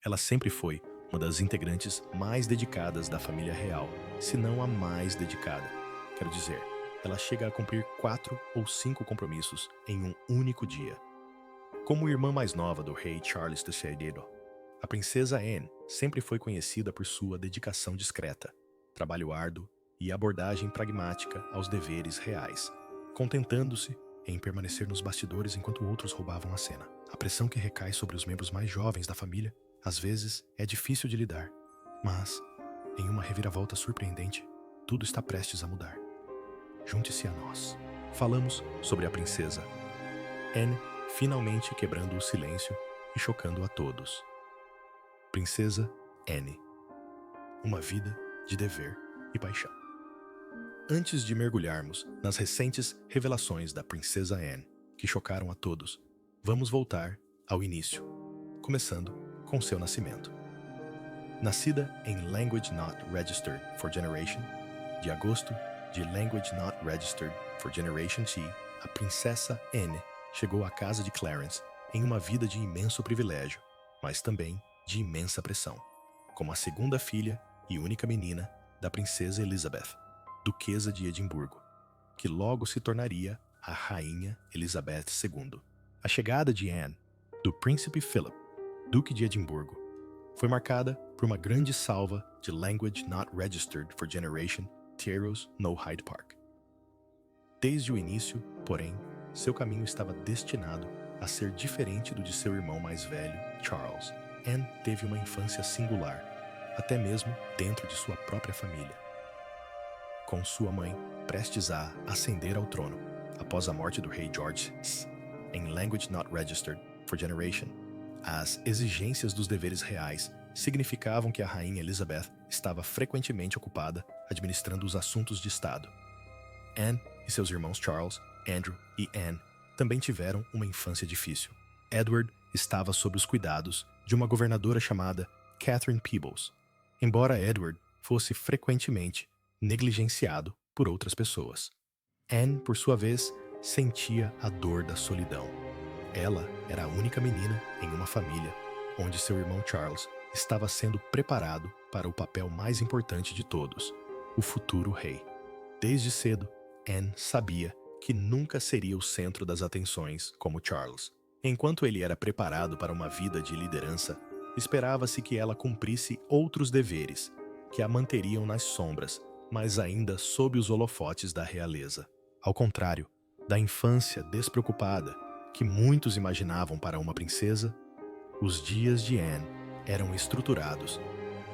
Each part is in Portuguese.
Ela sempre foi uma das integrantes mais dedicadas da família real, se não a mais dedicada. Quero dizer, ela chega a cumprir 4 ou 5 compromissos em um único dia. Como irmã mais nova do rei Charles III, a princesa Anne sempre foi conhecida por sua dedicação discreta, trabalho árduo e abordagem pragmática aos deveres reais, contentando-se em permanecer nos bastidores enquanto outros roubavam a cena. A pressão que recai sobre os membros mais jovens da família, às vezes, é difícil de lidar, mas, em uma reviravolta surpreendente, tudo está prestes a mudar. Junte-se a nós. Falamos sobre a princesa Anne finalmente quebrando o silêncio e chocando a todos. Princesa Anne. Uma vida de dever e paixão. Antes de mergulharmos nas recentes revelações da princesa Anne, que chocaram a todos, vamos voltar ao início, começando com seu nascimento. Nascida em Language Not Registered for Generation, de agosto de Language Not Registered for Generation T, a princesa Anne chegou à casa de Clarence em uma vida de imenso privilégio, mas também de imensa pressão, como a segunda filha e única menina da princesa Elizabeth, duquesa de Edimburgo, que logo se tornaria a rainha Elizabeth II. A chegada de Anne, do príncipe Philip, duque de Edimburgo, foi marcada por uma grande salva de Language Not Registered for Generation Teros no Hyde Park. Desde o início, porém, seu caminho estava destinado a ser diferente do de seu irmão mais velho, Charles. Anne teve uma infância singular, até mesmo dentro de sua própria família. Com sua mãe prestes a ascender ao trono após a morte do rei George VI, em Language Not Registered for Generation, as exigências dos deveres reais significavam que a rainha Elizabeth estava frequentemente ocupada administrando os assuntos de Estado. Anne e seus irmãos Charles, Andrew e Anne também tiveram uma infância difícil. Edward estava sob os cuidados de uma governadora chamada Catherine Peebles, embora Edward fosse frequentemente negligenciado por outras pessoas. Anne, por sua vez, sentia a dor da solidão. Ela era a única menina em uma família onde seu irmão Charles estava sendo preparado para o papel mais importante de todos, o futuro rei. Desde cedo, Anne sabia que nunca seria o centro das atenções como Charles. Enquanto ele era preparado para uma vida de liderança, esperava-se que ela cumprisse outros deveres, que a manteriam nas sombras, mas ainda sob os holofotes da realeza. Ao contrário da infância despreocupada que muitos imaginavam para uma princesa, os dias de Anne eram estruturados,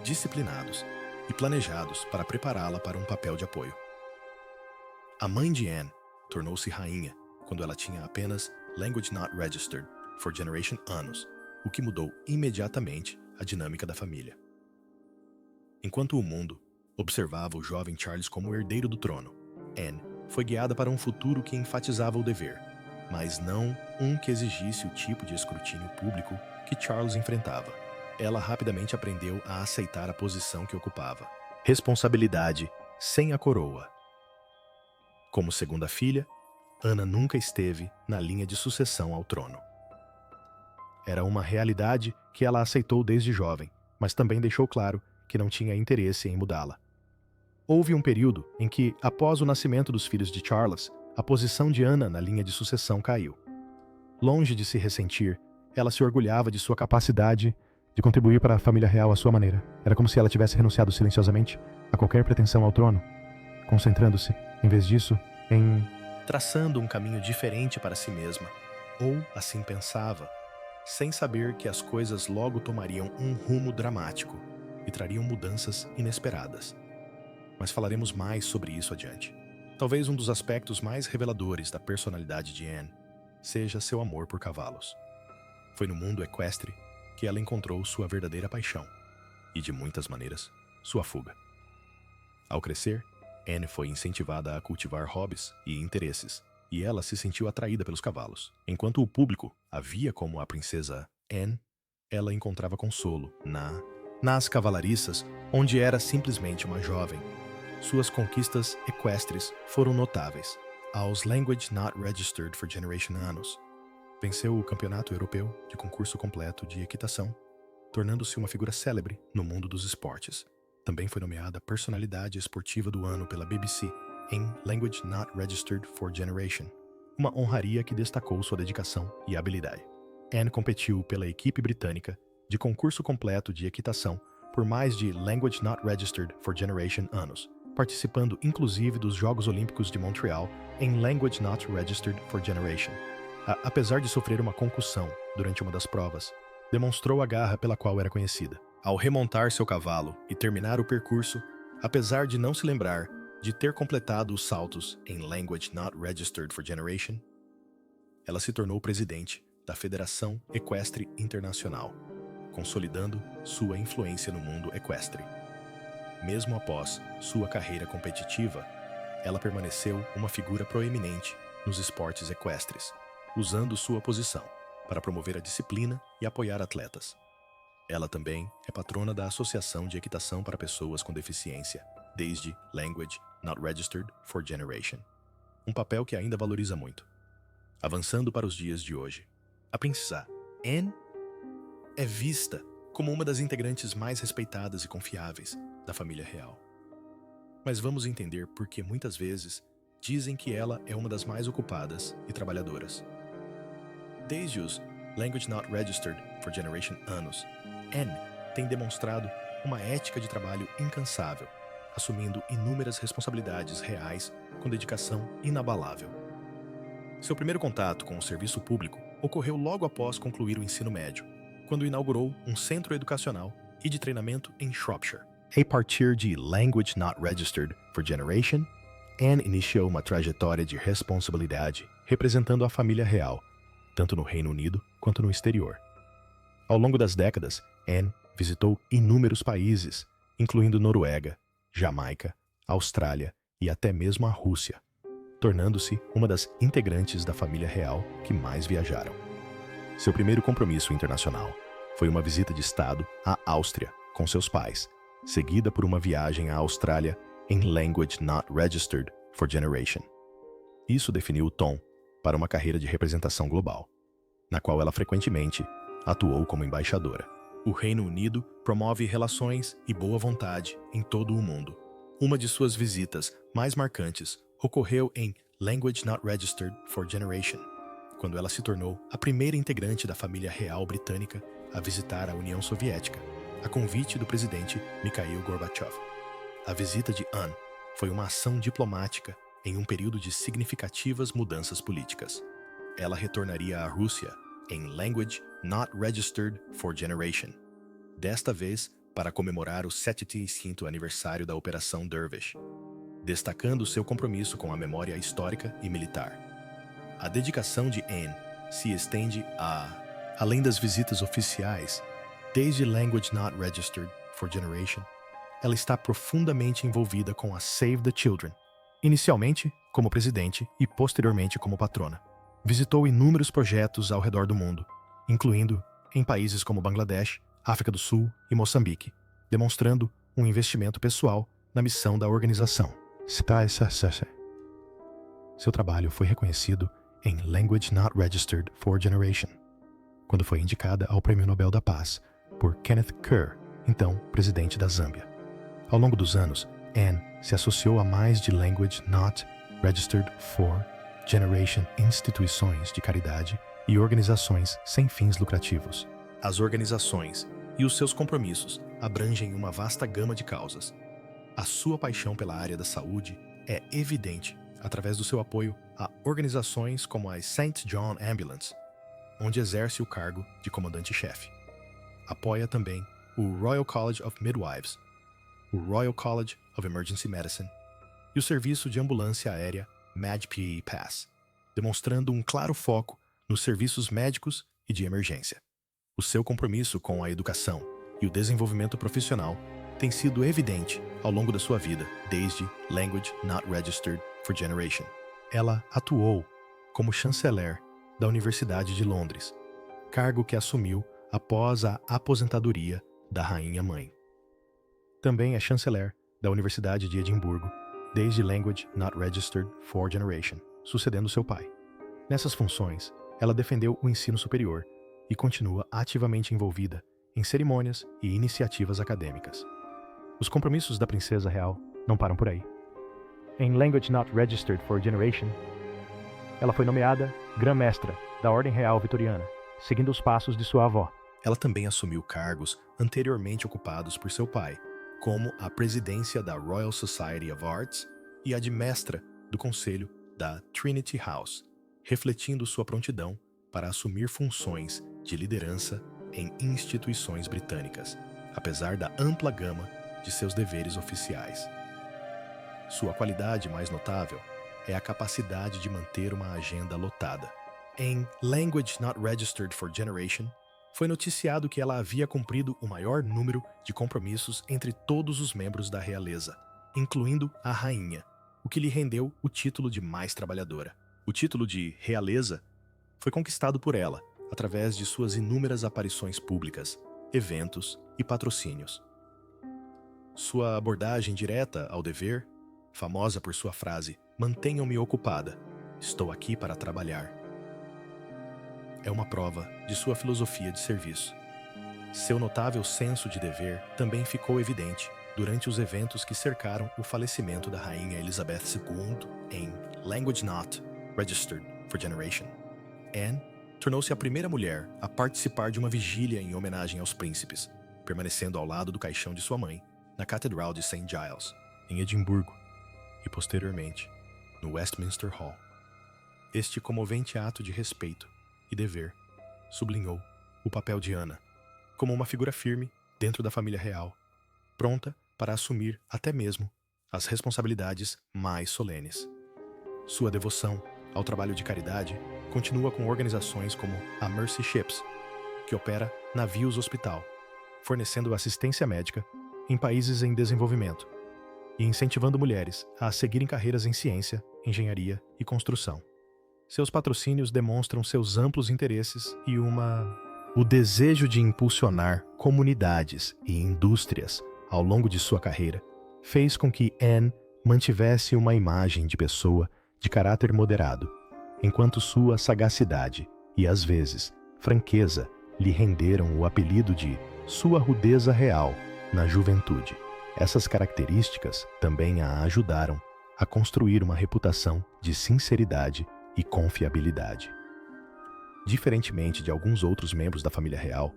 disciplinados e planejados para prepará-la para um papel de apoio. A mãe de Anne tornou-se rainha quando ela tinha apenas Language Not Registered for Generation anos, o que mudou imediatamente a dinâmica da família. Enquanto o mundo observava o jovem Charles como herdeiro do trono, Anne foi guiada para um futuro que enfatizava o dever, mas não um que exigisse o tipo de escrutínio público que Charles enfrentava. Ela rapidamente aprendeu a aceitar a posição que ocupava. Responsabilidade sem a coroa. Como segunda filha, Ana nunca esteve na linha de sucessão ao trono. Era uma realidade que ela aceitou desde jovem, mas também deixou claro que não tinha interesse em mudá-la. Houve um período em que, após o nascimento dos filhos de Charles, a posição de Ana na linha de sucessão caiu. Longe de se ressentir, ela se orgulhava de sua capacidade de contribuir para a família real à sua maneira. Era como se ela tivesse renunciado silenciosamente a qualquer pretensão ao trono, concentrando-se, em vez disso, em traçando um caminho diferente para si mesma, ou assim pensava, sem saber que as coisas logo tomariam um rumo dramático e trariam mudanças inesperadas. Mas falaremos mais sobre isso adiante. Talvez um dos aspectos mais reveladores da personalidade de Anne seja seu amor por cavalos. Foi no mundo equestre que ela encontrou sua verdadeira paixão e, de muitas maneiras, sua fuga. Ao crescer, Anne foi incentivada a cultivar hobbies e interesses, e ela se sentiu atraída pelos cavalos. Enquanto o público a via como a princesa Anne, ela encontrava consolo nas cavalariças, onde era simplesmente uma jovem. Suas conquistas equestres foram notáveis. Aos Language Not Registered for Generation anos, venceu o Campeonato Europeu de Concurso Completo de Equitação, tornando-se uma figura célebre no mundo dos esportes. Também foi nomeada Personalidade Esportiva do Ano pela BBC em Language Not Registered for Generation, uma honraria que destacou sua dedicação e habilidade. Anne competiu pela equipe britânica de concurso completo de equitação por mais de Language Not Registered for Generation anos, participando inclusive dos Jogos Olímpicos de Montreal em Language Not Registered for Generation. Apesar de sofrer uma concussão durante uma das provas, demonstrou a garra pela qual era conhecida. Ao remontar seu cavalo e terminar o percurso, apesar de não se lembrar de ter completado os saltos em Language Not Registered for Generation, ela se tornou presidente da Federação Equestre Internacional, consolidando sua influência no mundo equestre. Mesmo após sua carreira competitiva, ela permaneceu uma figura proeminente nos esportes equestres, usando sua posição para promover a disciplina e apoiar atletas. Ela também é patrona da Associação de Equitação para Pessoas com Deficiência, desde Language Not Registered for Generation. Um papel que ainda valoriza muito. Avançando para os dias de hoje, a princesa Anne é vista como uma das integrantes mais respeitadas e confiáveis da família real. Mas vamos entender por que muitas vezes dizem que ela é uma das mais ocupadas e trabalhadoras. Desde os Language Not Registered for Generation anos, Anne tem demonstrado uma ética de trabalho incansável, assumindo inúmeras responsabilidades reais com dedicação inabalável. Seu primeiro contato com o serviço público ocorreu logo após concluir o ensino médio, quando inaugurou um centro educacional e de treinamento em Shropshire. A partir de Language Not Registered for Generation, Anne iniciou uma trajetória de responsabilidade representando a família real, tanto no Reino Unido quanto no exterior. Ao longo das décadas, Anne visitou inúmeros países, incluindo Noruega, Jamaica, Austrália e até mesmo a Rússia, tornando-se uma das integrantes da família real que mais viajaram. Seu primeiro compromisso internacional foi uma visita de estado à Áustria com seus pais, seguida por uma viagem à Austrália em Language Not Registered for Generation. Isso definiu o tom para uma carreira de representação global, na qual ela frequentemente atuou como embaixadora. O Reino Unido promove relações e boa vontade em todo o mundo. Uma de suas visitas mais marcantes ocorreu em Language Not Registered for Generation, quando ela se tornou a primeira integrante da família real britânica a visitar a União Soviética, a convite do presidente Mikhail Gorbachev. A visita de Anne foi uma ação diplomática em um período de significativas mudanças políticas. Ela retornaria à Rússia em Language Not Registered for Generation, desta vez para comemorar o 75º aniversário da Operação Dervish, destacando seu compromisso com a memória histórica e militar. A dedicação de Anne se estende além das visitas oficiais, desde Language Not Registered for Generation, ela está profundamente envolvida com a Save the Children, inicialmente como presidente e posteriormente como patrona. Visitou inúmeros projetos ao redor do mundo, incluindo em países como Bangladesh, África do Sul e Moçambique, demonstrando um investimento pessoal na missão da organização. Seu trabalho foi reconhecido em Language Not Registered for Generation, quando foi indicada ao Prêmio Nobel da Paz por Kenneth Kerr, então presidente da Zâmbia. Ao longo dos anos, Anne se associou a mais de Language Not Registered for Generation instituições de caridade e organizações sem fins lucrativos. As organizações e os seus compromissos abrangem uma vasta gama de causas. A sua paixão pela área da saúde é evidente através do seu apoio a organizações como a St. John Ambulance, onde exerce o cargo de comandante-chefe. Apoia também o Royal College of Midwives, o Royal College of Emergency Medicine e o serviço de ambulância aérea MADPE Pass, demonstrando um claro foco nos serviços médicos e de emergência. O seu compromisso com a educação e o desenvolvimento profissional tem sido evidente ao longo da sua vida, desde Language Not Registered for Generation. Ela atuou como chanceler da Universidade de Londres, cargo que assumiu após a aposentadoria da Rainha Mãe. Também é chanceler da Universidade de Edimburgo, desde Language Not Registered for Generation, sucedendo seu pai. Nessas funções, ela defendeu o ensino superior e continua ativamente envolvida em cerimônias e iniciativas acadêmicas. Os compromissos da princesa real não param por aí. Em Language Not Registered for Generation, ela foi nomeada Grã-Mestra da Ordem Real Vitoriana, seguindo os passos de sua avó. Ela também assumiu cargos anteriormente ocupados por seu pai, como a presidência da Royal Society of Arts e a de mestra do conselho da Trinity House, refletindo sua prontidão para assumir funções de liderança em instituições britânicas, apesar da ampla gama de seus deveres oficiais. Sua qualidade mais notável é a capacidade de manter uma agenda lotada. Em Language Not Registered for Generation, foi noticiado que ela havia cumprido o maior número de compromissos entre todos os membros da realeza, incluindo a rainha, o que lhe rendeu o título de mais trabalhadora. O título de realeza foi conquistado por ela através de suas inúmeras aparições públicas, eventos e patrocínios. Sua abordagem direta ao dever, famosa por sua frase "Mantenham-me ocupada, estou aqui para trabalhar", é uma prova de sua filosofia de serviço. Seu notável senso de dever também ficou evidente durante os eventos que cercaram o falecimento da rainha Elizabeth II em Language Not Registered for Generation. Anne tornou-se a primeira mulher a participar de uma vigília em homenagem aos príncipes, permanecendo ao lado do caixão de sua mãe, na Catedral de St. Giles, em Edimburgo, e posteriormente, no Westminster Hall. Este comovente ato de respeito e dever sublinhou o papel de Ana como uma figura firme dentro da família real, pronta para assumir até mesmo as responsabilidades mais solenes. Sua devoção ao trabalho de caridade continua com organizações como a Mercy Ships, que opera navios-hospital, fornecendo assistência médica em países em desenvolvimento e incentivando mulheres a seguirem carreiras em ciência, engenharia e construção. Seus patrocínios demonstram seus amplos interesses e o desejo de impulsionar comunidades e indústrias ao longo de sua carreira fez com que Anne mantivesse uma imagem de pessoa de caráter moderado, enquanto sua sagacidade e, às vezes, franqueza lhe renderam o apelido de sua rudeza real na juventude. Essas características também a ajudaram a construir uma reputação de sinceridade e confiabilidade. Diferentemente de alguns outros membros da família real,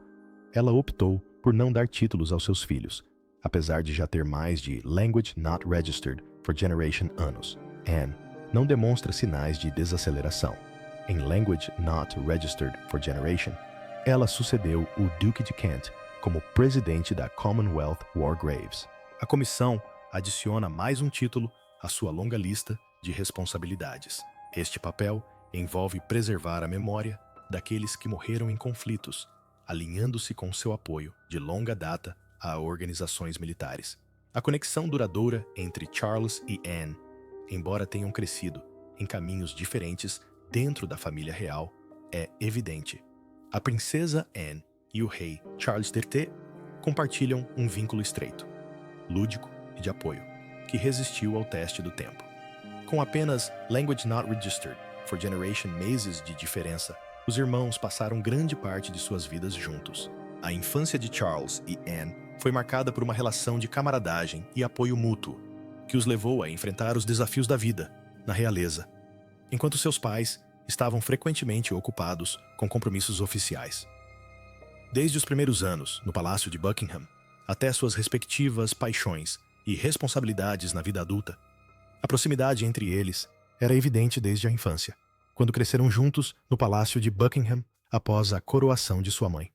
ela optou por não dar títulos aos seus filhos, apesar de já ter mais de Language Not Registered for Generation anos. Anne não demonstra sinais de desaceleração. Em Language Not Registered for Generation, ela sucedeu o Duque de Kent como presidente da Commonwealth War Graves. A comissão adiciona mais um título à sua longa lista de responsabilidades. Este papel envolve preservar a memória daqueles que morreram em conflitos, alinhando-se com seu apoio de longa data a organizações militares. A conexão duradoura entre Charles e Anne, embora tenham crescido em caminhos diferentes dentro da família real, é evidente. A princesa Anne e o rei Charles III compartilham um vínculo estreito, lúdico e de apoio, que resistiu ao teste do tempo. Com apenas Language Not Registered for Generation meses de diferença, os irmãos passaram grande parte de suas vidas juntos. A infância de Charles e Anne foi marcada por uma relação de camaradagem e apoio mútuo, que os levou a enfrentar os desafios da vida na realeza, enquanto seus pais estavam frequentemente ocupados com compromissos oficiais. Desde os primeiros anos no Palácio de Buckingham, até suas respectivas paixões e responsabilidades na vida adulta, a proximidade entre eles era evidente desde a infância, quando cresceram juntos no Palácio de Buckingham após a coroação de sua mãe.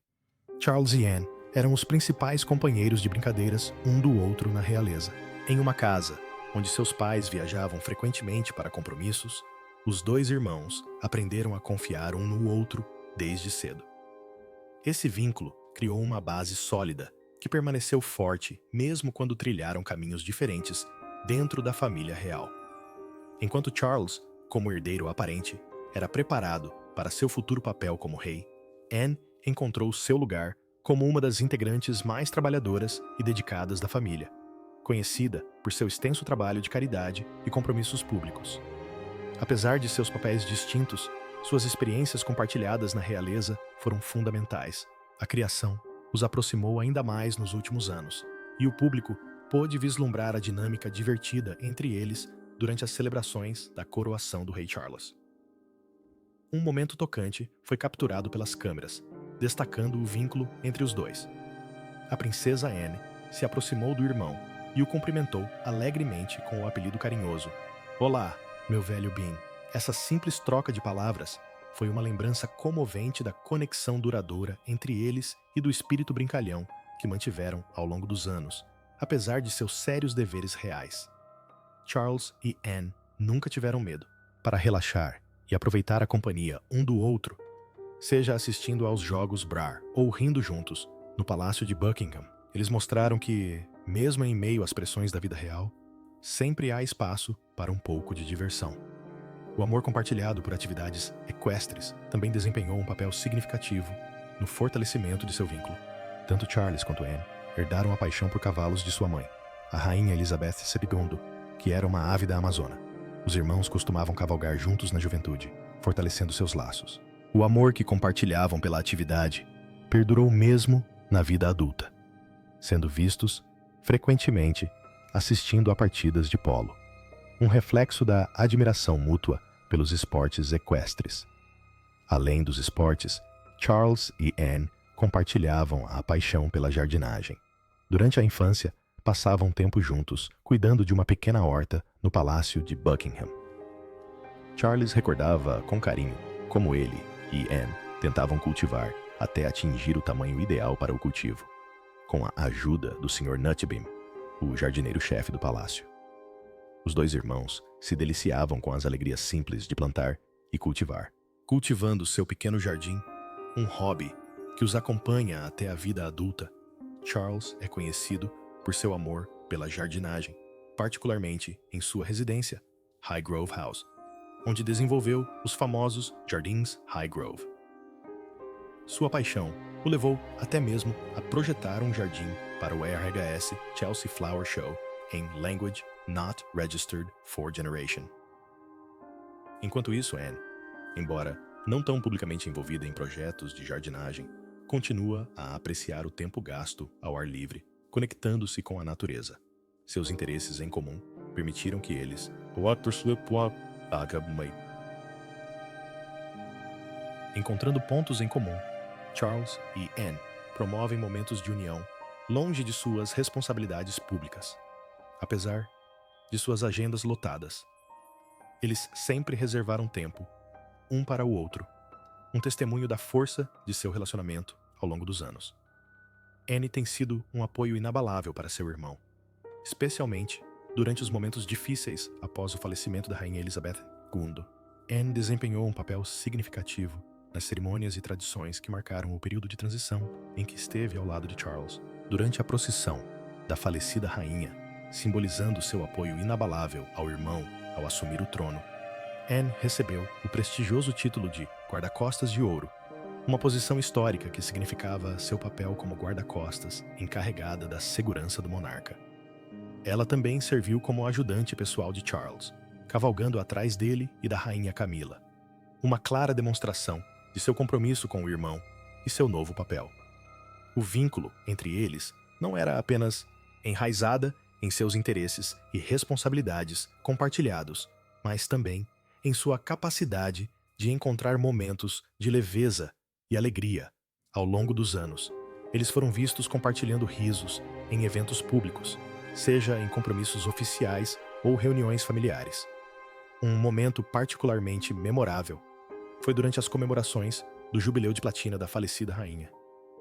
Charles e Anne eram os principais companheiros de brincadeiras um do outro na realeza. Em uma casa onde seus pais viajavam frequentemente para compromissos, os dois irmãos aprenderam a confiar um no outro desde cedo. Esse vínculo criou uma base sólida que permaneceu forte mesmo quando trilharam caminhos diferentes dentro da família real. Enquanto Charles, como herdeiro aparente, era preparado para seu futuro papel como rei, Anne encontrou seu lugar como uma das integrantes mais trabalhadoras e dedicadas da família, conhecida por seu extenso trabalho de caridade e compromissos públicos. Apesar de seus papéis distintos, suas experiências compartilhadas na realeza foram fundamentais. A criação os aproximou ainda mais nos últimos anos, e o público pôde vislumbrar a dinâmica divertida entre eles durante as celebrações da coroação do rei Charles. Um momento tocante foi capturado pelas câmeras, destacando o vínculo entre os dois. A princesa Anne se aproximou do irmão e o cumprimentou alegremente com o apelido carinhoso: "Olá, meu velho Bean." Essa simples troca de palavras foi uma lembrança comovente da conexão duradoura entre eles e do espírito brincalhão que mantiveram ao longo dos anos, apesar de seus sérios deveres reais. Charles e Anne nunca tiveram medo. Para relaxar e aproveitar a companhia um do outro, seja assistindo aos jogos Brar ou rindo juntos no Palácio de Buckingham, eles mostraram que, mesmo em meio às pressões da vida real, sempre há espaço para um pouco de diversão. O amor compartilhado por atividades equestres também desempenhou um papel significativo no fortalecimento de seu vínculo. Tanto Charles quanto Anne herdaram a paixão por cavalos de sua mãe, a rainha Elizabeth II, que era uma ávida amazona. Os irmãos costumavam cavalgar juntos na juventude, fortalecendo seus laços. O amor que compartilhavam pela atividade perdurou mesmo na vida adulta, sendo vistos frequentemente assistindo a partidas de polo, um reflexo da admiração mútua pelos esportes equestres. Além dos esportes, Charles e Anne compartilhavam a paixão pela jardinagem. Durante a infância, passavam tempo juntos, cuidando de uma pequena horta no Palácio de Buckingham. Charles recordava com carinho como ele e Anne tentavam cultivar até atingir o tamanho ideal para o cultivo, com a ajuda do Sr. Nutbeam, o jardineiro-chefe do palácio. Os dois irmãos se deliciavam com as alegrias simples de plantar e cultivar, cultivando seu pequeno jardim, um hobby que os acompanha até a vida adulta. Charles é conhecido por seu amor pela jardinagem, particularmente em sua residência, Highgrove House, onde desenvolveu os famosos Jardins Highgrove. Sua paixão o levou até mesmo a projetar um jardim para o RHS Chelsea Flower Show em Language Not Registered for Generation. Enquanto isso, Anne, embora não tão publicamente envolvida em projetos de jardinagem, continua a apreciar o tempo gasto ao ar livre, conectando-se com a natureza. Seus interesses em comum permitiram que eles encontrando pontos em comum, Charles e Anne promovem momentos de união longe de suas responsabilidades públicas. Apesar de suas agendas lotadas, eles sempre reservaram tempo, um para o outro, um testemunho da força de seu relacionamento ao longo dos anos. Anne tem sido um apoio inabalável para seu irmão, especialmente durante os momentos difíceis após o falecimento da rainha Elizabeth II. Anne desempenhou um papel significativo nas cerimônias e tradições que marcaram o período de transição em que esteve ao lado de Charles. Durante a procissão da falecida rainha, simbolizando seu apoio inabalável ao irmão ao assumir o trono, Anne recebeu o prestigioso título de Guarda-Costas de Ouro, uma posição histórica que significava seu papel como guarda-costas encarregada da segurança do monarca. Ela também serviu como ajudante pessoal de Charles, cavalgando atrás dele e da rainha Camila, uma clara demonstração de seu compromisso com o irmão e seu novo papel. O vínculo entre eles não era apenas enraizada em seus interesses e responsabilidades compartilhados, mas também em sua capacidade de encontrar momentos de leveza e alegria. Ao longo dos anos, eles foram vistos compartilhando risos em eventos públicos, seja em compromissos oficiais ou reuniões familiares. Um momento particularmente memorável foi durante as comemorações do Jubileu de Platina da falecida rainha,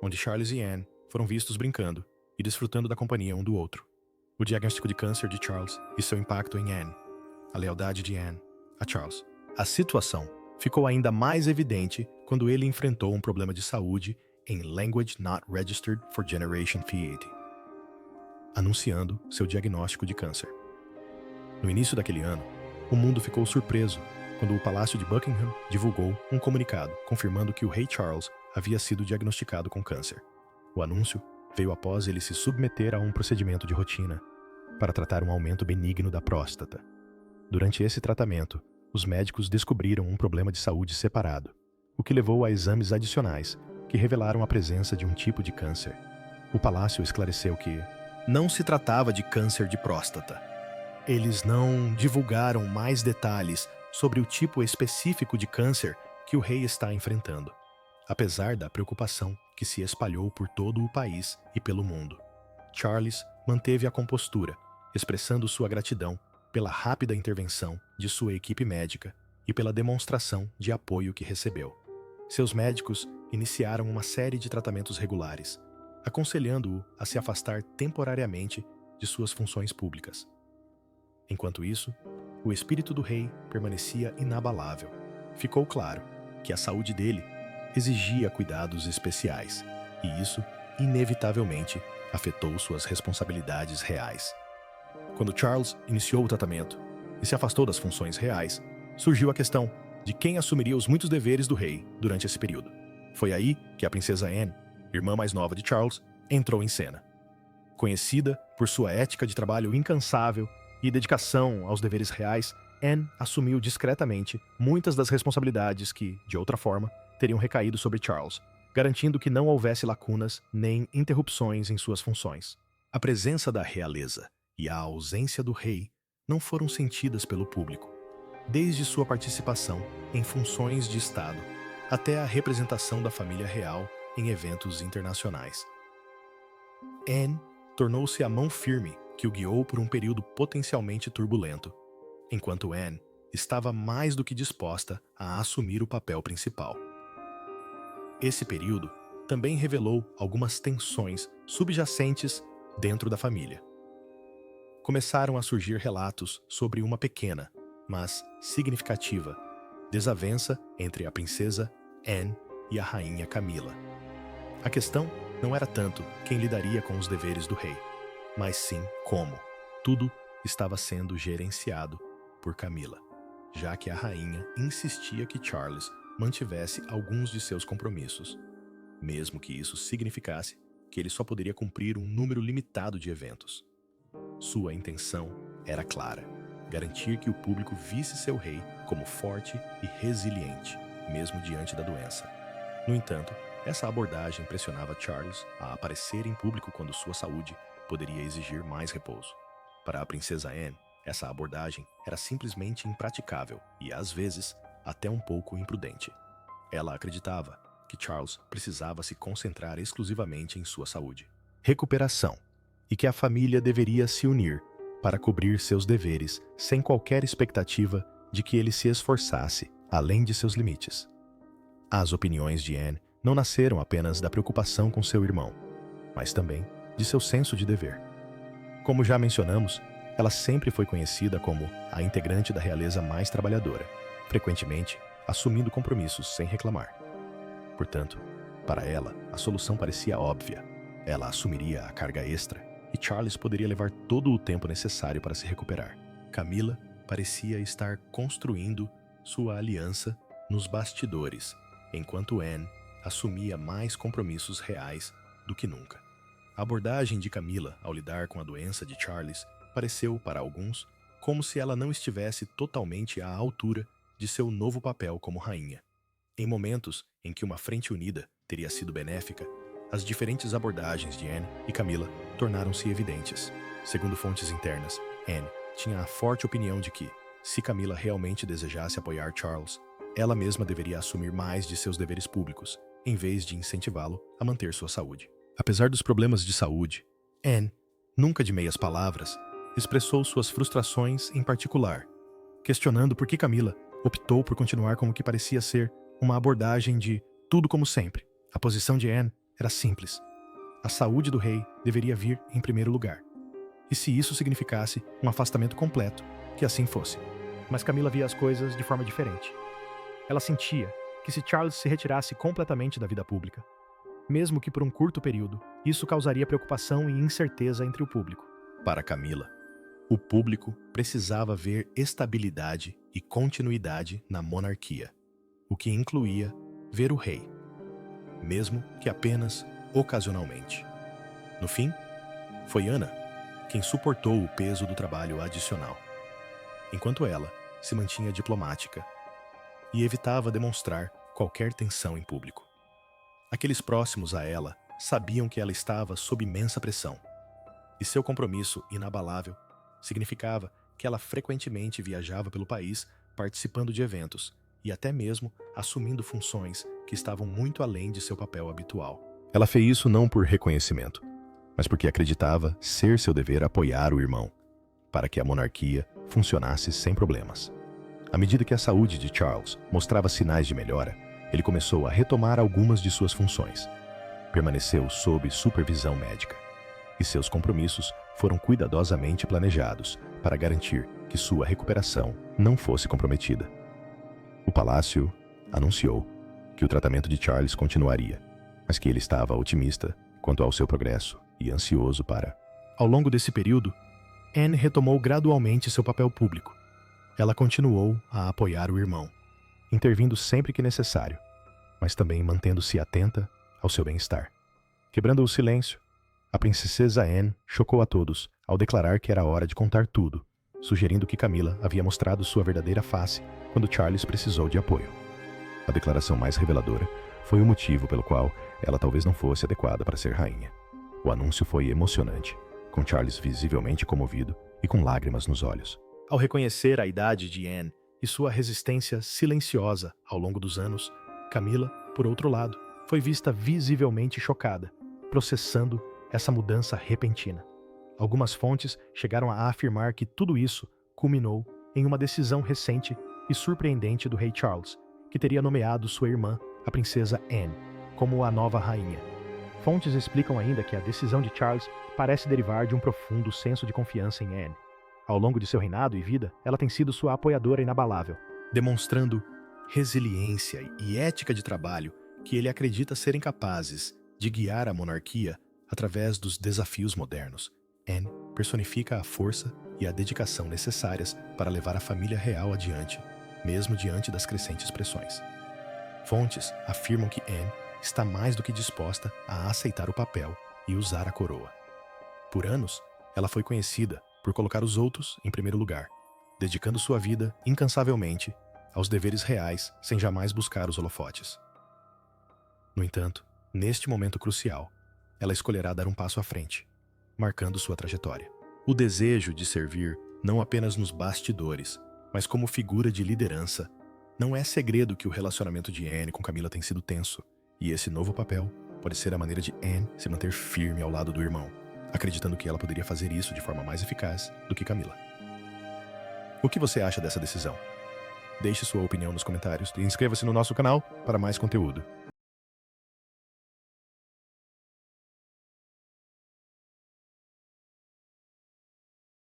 onde Charles e Anne foram vistos brincando e desfrutando da companhia um do outro. O diagnóstico de câncer de Charles e seu impacto em Anne, a lealdade de Anne a Charles. A situação ficou ainda mais evidente quando ele enfrentou um problema de saúde em Language Not Registered for Generation Feet, anunciando seu diagnóstico de câncer. No início daquele ano, o mundo ficou surpreso quando o Palácio de Buckingham divulgou um comunicado confirmando que o rei Charles havia sido diagnosticado com câncer. O anúncio veio após ele se submeter a um procedimento de rotina para tratar um aumento benigno da próstata. Durante esse tratamento, os médicos descobriram um problema de saúde separado, o que levou a exames adicionais que revelaram a presença de um tipo de câncer. O palácio esclareceu que não se tratava de câncer de próstata. Eles não divulgaram mais detalhes sobre o tipo específico de câncer que o rei está enfrentando, apesar da preocupação que se espalhou por todo o país e pelo mundo. Charles manteve a compostura, expressando sua gratidão pela rápida intervenção de sua equipe médica e pela demonstração de apoio que recebeu. Seus médicos iniciaram uma série de tratamentos regulares, aconselhando-o a se afastar temporariamente de suas funções públicas. Enquanto isso, o espírito do rei permanecia inabalável. Ficou claro que a saúde dele exigia cuidados especiais, e isso, inevitavelmente, afetou suas responsabilidades reais. Quando Charles iniciou o tratamento e se afastou das funções reais, surgiu a questão de quem assumiria os muitos deveres do rei durante esse período. Foi aí que a princesa Anne, irmã mais nova de Charles, entrou em cena. Conhecida por sua ética de trabalho incansável e dedicação aos deveres reais, Anne assumiu discretamente muitas das responsabilidades que, de outra forma, teriam recaído sobre Charles, garantindo que não houvesse lacunas nem interrupções em suas funções. A presença da realeza e a ausência do rei não foram sentidas pelo público, desde sua participação em funções de Estado até a representação da família real em eventos internacionais. Anne tornou-se a mão firme que o guiou por um período potencialmente turbulento, enquanto Anne estava mais do que disposta a assumir o papel principal. Esse período também revelou algumas tensões subjacentes dentro da família. Começaram a surgir relatos sobre uma pequena, mas significativa, desavença entre a princesa Anne e a rainha Camila. A questão não era tanto quem lidaria com os deveres do rei, mas sim como. Tudo estava sendo gerenciado por Camila, já que a rainha insistia que Charles mantivesse alguns de seus compromissos, mesmo que isso significasse que ele só poderia cumprir um número limitado de eventos. Sua intenção era clara: garantir que o público visse seu rei como forte e resiliente, mesmo diante da doença. No entanto, essa abordagem pressionava Charles a aparecer em público quando sua saúde poderia exigir mais repouso. Para a princesa Anne, essa abordagem era simplesmente impraticável e, às vezes, até um pouco imprudente. Ela acreditava que Charles precisava se concentrar exclusivamente em sua saúde, recuperação, e que a família deveria se unir para cobrir seus deveres sem qualquer expectativa de que ele se esforçasse além de seus limites. As opiniões de Anne não nasceram apenas da preocupação com seu irmão, mas também de seu senso de dever. Como já mencionamos, ela sempre foi conhecida como a integrante da realeza mais trabalhadora, frequentemente assumindo compromissos sem reclamar. Portanto, para ela, a solução parecia óbvia. Ela assumiria a carga extra e Charles poderia levar todo o tempo necessário para se recuperar. Camila parecia estar construindo sua aliança nos bastidores, enquanto Anne assumia mais compromissos reais do que nunca. A abordagem de Camila ao lidar com a doença de Charles pareceu, para alguns, como se ela não estivesse totalmente à altura de seu novo papel como rainha. Em momentos em que uma frente unida teria sido benéfica, as diferentes abordagens de Anne e Camila tornaram-se evidentes. Segundo fontes internas, Anne tinha a forte opinião de que, se Camila realmente desejasse apoiar Charles, ela mesma deveria assumir mais de seus deveres públicos, em vez de incentivá-lo a manter sua saúde. Apesar dos problemas de saúde, Anne, nunca de meias palavras, expressou suas frustrações em particular, questionando por que Camila optou por continuar com o que parecia ser uma abordagem de tudo como sempre. A posição de Anne era simples. A saúde do rei deveria vir em primeiro lugar. E se isso significasse um afastamento completo, que assim fosse. Mas Camila via as coisas de forma diferente. Ela sentia que se Charles se retirasse completamente da vida pública, mesmo que por um curto período, isso causaria preocupação e incerteza entre o público. Para Camila, o público precisava ver estabilidade e continuidade na monarquia, o que incluía ver o rei, mesmo que apenas ocasionalmente. No fim, foi Ana quem suportou o peso do trabalho adicional, enquanto ela se mantinha diplomática e evitava demonstrar qualquer tensão em público. Aqueles próximos a ela sabiam que ela estava sob imensa pressão, e seu compromisso inabalável significava que ela frequentemente viajava pelo país participando de eventos e até mesmo assumindo funções que estavam muito além de seu papel habitual. Ela fez isso não por reconhecimento, mas porque acreditava ser seu dever apoiar o irmão, para que a monarquia funcionasse sem problemas. À medida que a saúde de Charles mostrava sinais de melhora, ele começou a retomar algumas de suas funções. Permaneceu sob supervisão médica, e seus compromissos foram cuidadosamente planejados para garantir que sua recuperação não fosse comprometida. O palácio anunciou que o tratamento de Charles continuaria, mas que ele estava otimista quanto ao seu progresso e ansioso para... Ao longo desse período, Anne retomou gradualmente seu papel público. Ela continuou a apoiar o irmão, intervindo sempre que necessário, mas também mantendo-se atenta ao seu bem-estar. Quebrando o silêncio, a princesa Anne chocou a todos ao declarar que era hora de contar tudo, sugerindo que Camila havia mostrado sua verdadeira face quando Charles precisou de apoio. A declaração mais reveladora foi o motivo pelo qual ela talvez não fosse adequada para ser rainha. O anúncio foi emocionante, com Charles visivelmente comovido e com lágrimas nos olhos. Ao reconhecer a idade de Anne e sua resistência silenciosa ao longo dos anos, Camila, por outro lado, foi vista visivelmente chocada, processando essa mudança repentina. Algumas fontes chegaram a afirmar que tudo isso culminou em uma decisão recente e surpreendente do rei Charles, que teria nomeado sua irmã, a princesa Anne, como a nova rainha. Fontes explicam ainda que a decisão de Charles parece derivar de um profundo senso de confiança em Anne. Ao longo de seu reinado e vida, ela tem sido sua apoiadora inabalável, demonstrando resiliência e ética de trabalho que ele acredita serem capazes de guiar a monarquia através dos desafios modernos. Anne personifica a força e a dedicação necessárias para levar a família real adiante, mesmo diante das crescentes pressões. Fontes afirmam que Anne está mais do que disposta a aceitar o papel e usar a coroa. Por anos, ela foi conhecida por colocar os outros em primeiro lugar, dedicando sua vida incansavelmente aos deveres reais sem jamais buscar os holofotes. No entanto, neste momento crucial, ela escolherá dar um passo à frente, marcando sua trajetória. O desejo de servir não apenas nos bastidores, mas como figura de liderança. Não é segredo que o relacionamento de Anne com Camila tem sido tenso, e esse novo papel pode ser a maneira de Anne se manter firme ao lado do irmão, acreditando que ela poderia fazer isso de forma mais eficaz do que Camila. O que você acha dessa decisão? Deixe sua opinião nos comentários e inscreva-se no nosso canal para mais conteúdo.